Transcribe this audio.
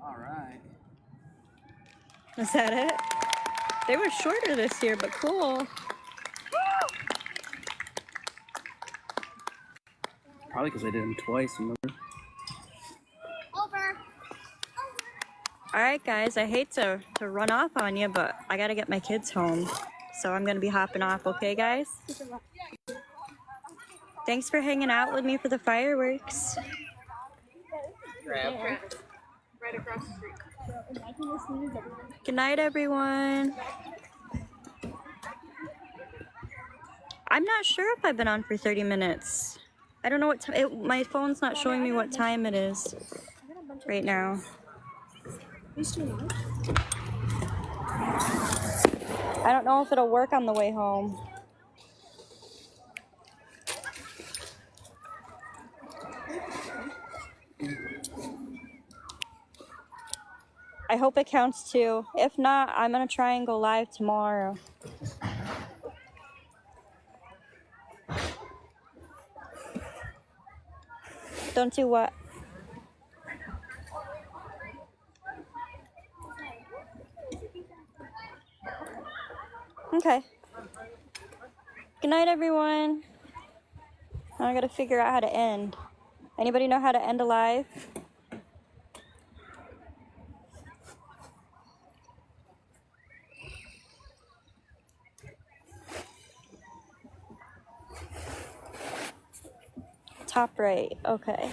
All right. Is that it? They were shorter this year, but cool. Probably because I did them twice, remember? Over. All right, guys, I hate to run off on you, but I got to get my kids home. So I'm going to be hopping off, okay, guys? Thanks for hanging out with me for the fireworks. Right across the street. Good night, everyone. I'm not sure if I've been on for 30 minutes. I don't know what time. My phone's not showing me what time it is right now. I don't know if it'll work on the way home. I hope it counts too. If not, I'm gonna try and go live tomorrow. Don't do what? Okay. Good night, everyone. Now I gotta figure out how to end. Anybody know how to end a live? Top right. Okay.